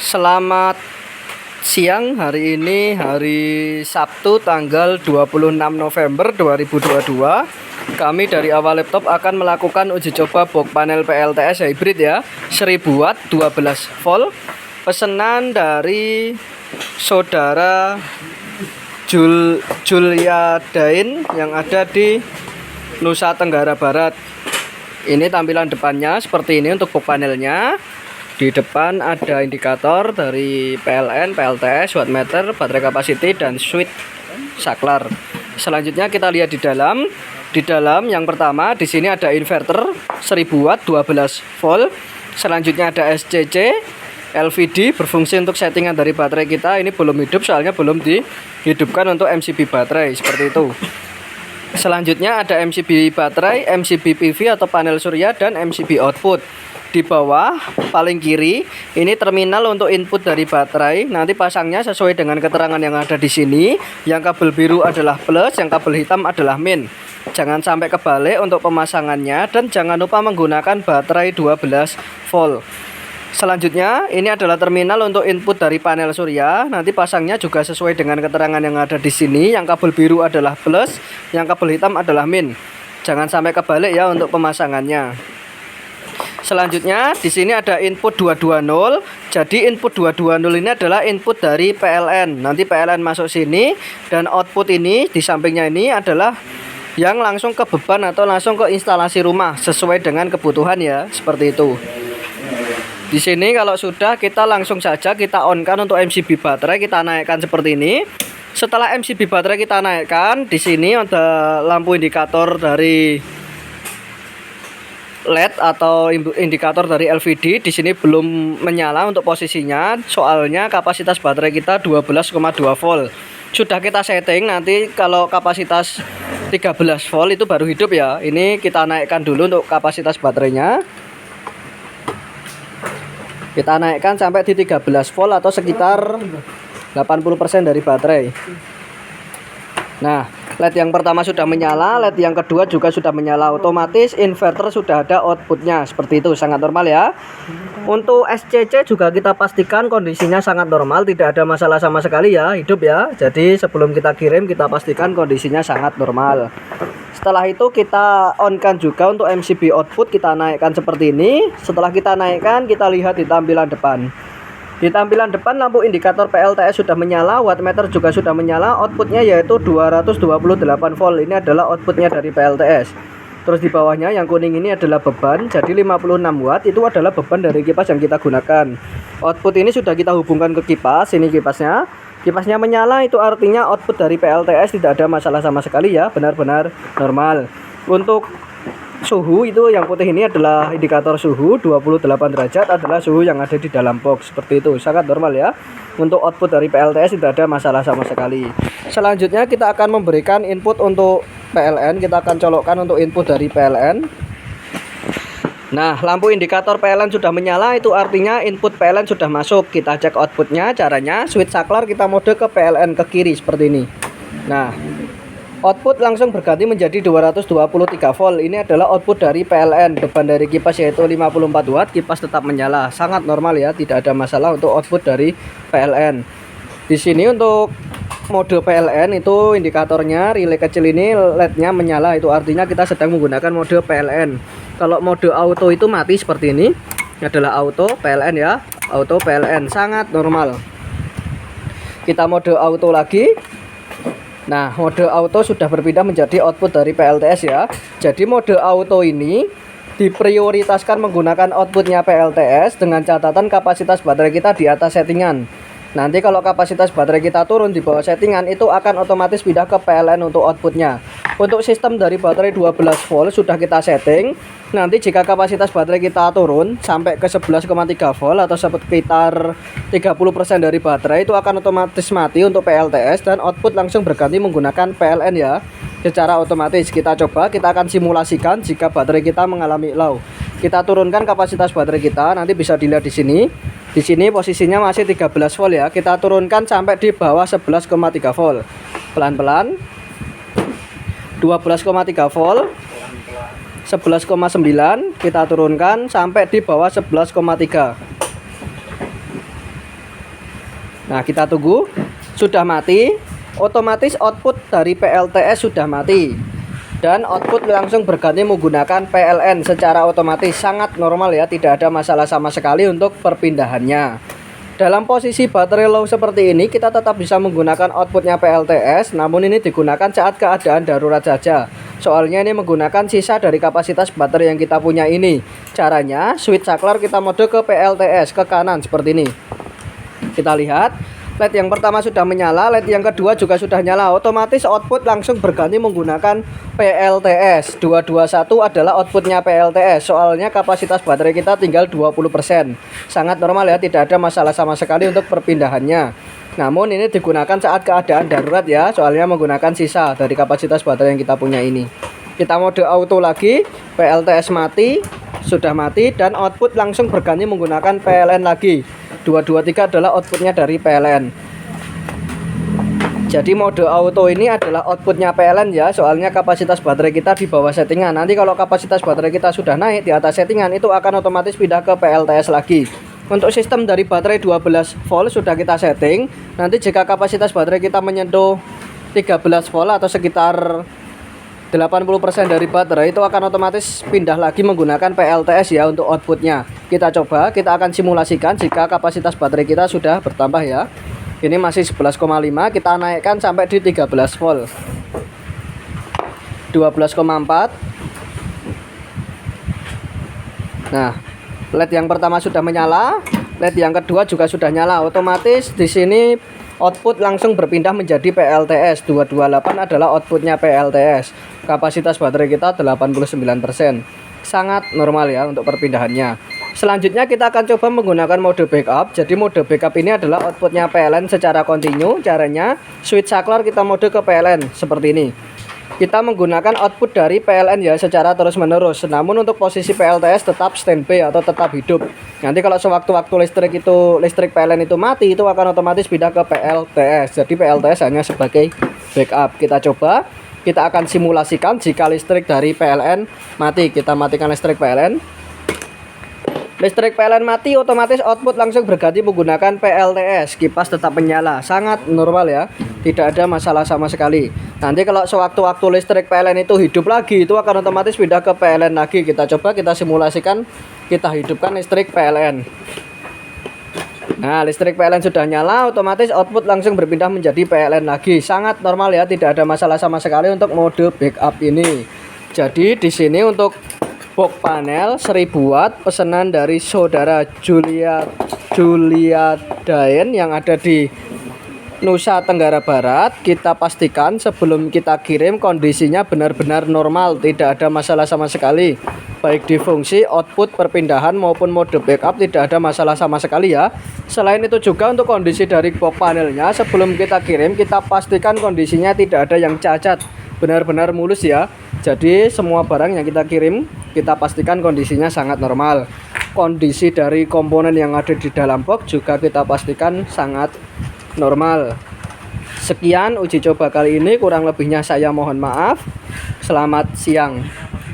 Selamat siang, hari ini hari Sabtu tanggal 26 November 2022. Kami dari Awal Laptop akan melakukan uji coba box panel PLTS hybrid ya, 1000 watt 12 volt. Pesanan dari saudara Julia Dain yang ada di Nusa Tenggara Barat. Ini tampilan depannya seperti ini untuk box panelnya. Di depan ada indikator dari PLN, PLTS, wattmeter, baterai capacity, dan switch saklar. Selanjutnya kita lihat di dalam. Di dalam yang pertama di sini ada inverter 1000 watt 12 volt. Selanjutnya ada SCC LVD berfungsi untuk settingan dari baterai kita. Ini belum hidup soalnya belum dihidupkan untuk MCB baterai seperti itu. Selanjutnya ada MCB baterai, MCB PV atau panel surya, dan MCB output. Di bawah paling kiri ini terminal untuk input dari baterai. Nanti pasangnya sesuai dengan keterangan yang ada di sini. Yang kabel biru adalah plus, yang kabel hitam adalah min. Jangan sampai kebalik untuk pemasangannya, dan jangan lupa menggunakan baterai 12 volt. Selanjutnya ini adalah terminal untuk input dari panel surya. Nanti pasangnya juga sesuai dengan keterangan yang ada di sini. Yang kabel biru adalah plus, yang kabel hitam adalah min. Jangan sampai kebalik ya untuk pemasangannya. Selanjutnya di sini ada input 220. Jadi input 220 ini adalah input dari PLN. Nanti PLN masuk sini, dan output ini di sampingnya ini adalah yang langsung ke beban atau langsung ke instalasi rumah sesuai dengan kebutuhan ya, seperti itu. Di sini kalau sudah, kita langsung saja kita on kan untuk MCB baterai, kita naikkan seperti ini. Setelah MCB baterai kita naikkan, di sini ada lampu indikator dari LED atau indikator dari LVD. Di sini belum menyala untuk posisinya, soalnya kapasitas baterai kita 12,2 volt. Sudah kita setting, nanti kalau kapasitas 13 volt itu baru hidup ya. Ini kita naikkan dulu untuk kapasitas baterainya. Kita naikkan sampai di 13 volt atau sekitar 80% dari baterai. Nah, LED yang pertama sudah menyala, LED yang kedua juga sudah menyala. Otomatis inverter sudah ada outputnya, seperti itu, sangat normal ya. Untuk SCC juga kita pastikan kondisinya sangat normal, tidak ada masalah sama sekali ya, hidup ya. Jadi sebelum kita kirim kita pastikan kondisinya sangat normal. Setelah itu kita on kan juga untuk MCB output, kita naikkan seperti ini. Setelah kita naikkan, kita lihat di tampilan depan. Di tampilan depan lampu indikator PLTS sudah menyala, wattmeter juga sudah menyala, outputnya yaitu 228 volt. Ini adalah outputnya dari PLTS. Terus di bawahnya yang kuning ini adalah beban, jadi 56 watt itu adalah beban dari kipas yang kita gunakan. Output ini sudah kita hubungkan ke kipas, ini kipasnya. Kipasnya menyala, itu artinya output dari PLTS tidak ada masalah sama sekali ya, benar-benar normal. Untuk suhu itu yang putih ini adalah indikator suhu, 28 derajat adalah suhu yang ada di dalam box, seperti itu, sangat normal ya. Untuk output dari PLTS tidak ada masalah sama sekali. Selanjutnya kita akan memberikan input untuk PLN, kita akan colokkan untuk input dari PLN. Nah, lampu indikator PLN sudah menyala, itu artinya input PLN sudah masuk. Kita cek outputnya, caranya switch saklar kita mode ke PLN ke kiri seperti ini. Nah, output langsung berganti menjadi 223 volt. Ini adalah output dari PLN. Beban dari kipas yaitu 54 watt. Kipas tetap menyala. Sangat normal ya, tidak ada masalah untuk output dari PLN. Di sini untuk mode PLN itu indikatornya relay kecil ini LED-nya menyala. Itu artinya kita sedang menggunakan mode PLN. Kalau mode auto itu mati seperti ini. Ini adalah auto PLN ya. Auto PLN sangat normal. Kita mode auto lagi. Nah, mode auto sudah berpindah menjadi output dari PLTS ya. Jadi mode auto ini diprioritaskan menggunakan outputnya PLTS dengan catatan kapasitas baterai kita di atas settingan. Nanti kalau kapasitas baterai kita turun di bawah settingan, itu akan otomatis pindah ke PLN untuk outputnya. Untuk sistem dari baterai 12 volt sudah kita setting. Nanti jika kapasitas baterai kita turun sampai ke 11,3 volt atau sekitar 30% dari baterai, itu akan otomatis mati untuk PLTS dan output langsung berganti menggunakan PLN ya. Secara otomatis kita coba, kita akan simulasikan jika baterai kita mengalami low. Kita turunkan kapasitas baterai kita, nanti bisa dilihat di sini. Di sini posisinya masih 13 volt ya. Kita turunkan sampai di bawah 11,3 volt. Pelan-pelan. 12,3 volt. 11,9 kita turunkan sampai di bawah 11,3. Nah, kita tunggu. Sudah mati, otomatis output dari PLTS sudah mati. Dan output langsung berganti menggunakan PLN secara otomatis. Sangat normal ya, tidak ada masalah sama sekali untuk perpindahannya. Dalam posisi baterai low seperti ini, kita tetap bisa menggunakan outputnya PLTS, namun ini digunakan saat keadaan darurat saja. Soalnya ini menggunakan sisa dari kapasitas baterai yang kita punya ini. Caranya, switch saklar kita mode ke PLTS, ke kanan seperti ini. Kita lihat, LED yang pertama sudah menyala, LED yang kedua juga sudah nyala. Otomatis output langsung berganti menggunakan PLTS. 221 adalah outputnya PLTS. Soalnya kapasitas baterai kita tinggal 20%. Sangat normal ya, tidak ada masalah sama sekali untuk perpindahannya. Namun ini digunakan saat keadaan darurat ya, soalnya menggunakan sisa dari kapasitas baterai yang kita punya ini. Kita mode auto lagi, PLTS mati, sudah mati, dan output langsung berganti menggunakan PLN lagi. 223 adalah outputnya dari PLN. Jadi mode auto ini adalah outputnya PLN ya, soalnya kapasitas baterai kita di bawah settingan. Nanti kalau kapasitas baterai kita sudah naik di atas settingan, itu akan otomatis pindah ke PLTS lagi. Untuk sistem dari baterai 12 volt sudah kita setting. Nanti jika kapasitas baterai kita menyentuh 13 volt atau sekitar 80% dari baterai, itu akan otomatis pindah lagi menggunakan PLTS ya untuk outputnya. Kita coba, kita akan simulasikan jika kapasitas baterai kita sudah bertambah ya. Ini masih 11,5, kita naikkan sampai di 13 volt. 12,4. Nah, LED yang pertama sudah menyala, LED yang kedua juga sudah nyala. Otomatis di sini output langsung berpindah menjadi PLTS. 228 adalah outputnya PLTS. Kapasitas baterai kita 89%. Sangat normal ya untuk perpindahannya. Selanjutnya kita akan coba menggunakan mode backup. Jadi mode backup ini adalah outputnya PLN secara kontinu. Caranya switch saklar kita mode ke PLN seperti ini. Kita menggunakan output dari PLN ya secara terus menerus. Namun untuk posisi PLTS tetap standby atau tetap hidup. Nanti kalau sewaktu-waktu listrik PLN itu mati, itu akan otomatis pindah ke PLTS. Jadi PLTS hanya sebagai backup. Kita coba, kita akan simulasikan jika listrik dari PLN mati. Kita matikan listrik PLN. Listrik PLN mati, otomatis output langsung berganti menggunakan PLTS. Kipas tetap menyala, sangat normal ya, tidak ada masalah sama sekali. Nanti kalau sewaktu-waktu listrik PLN itu hidup lagi, itu akan otomatis pindah ke PLN lagi. Kita coba, kita simulasikan, kita hidupkan listrik PLN. Nah, listrik PLN sudah nyala, otomatis output langsung berpindah menjadi PLN lagi. Sangat normal ya, tidak ada masalah sama sekali untuk mode backup ini. Jadi di sini untuk box panel 1000 watt pesanan dari saudara Julia Daen yang ada di Nusa Tenggara Barat. Kita pastikan sebelum kita kirim kondisinya benar-benar normal, tidak ada masalah sama sekali. Baik di fungsi output perpindahan maupun mode backup tidak ada masalah sama sekali ya. Selain itu juga untuk kondisi dari box panelnya sebelum kita kirim, kita pastikan kondisinya tidak ada yang cacat, benar-benar mulus ya. Jadi semua barang yang kita kirim kita pastikan kondisinya sangat normal. Kondisi dari komponen yang ada di dalam box juga kita pastikan sangat normal. Sekian uji coba kali ini, kurang lebihnya saya mohon maaf. Selamat siang.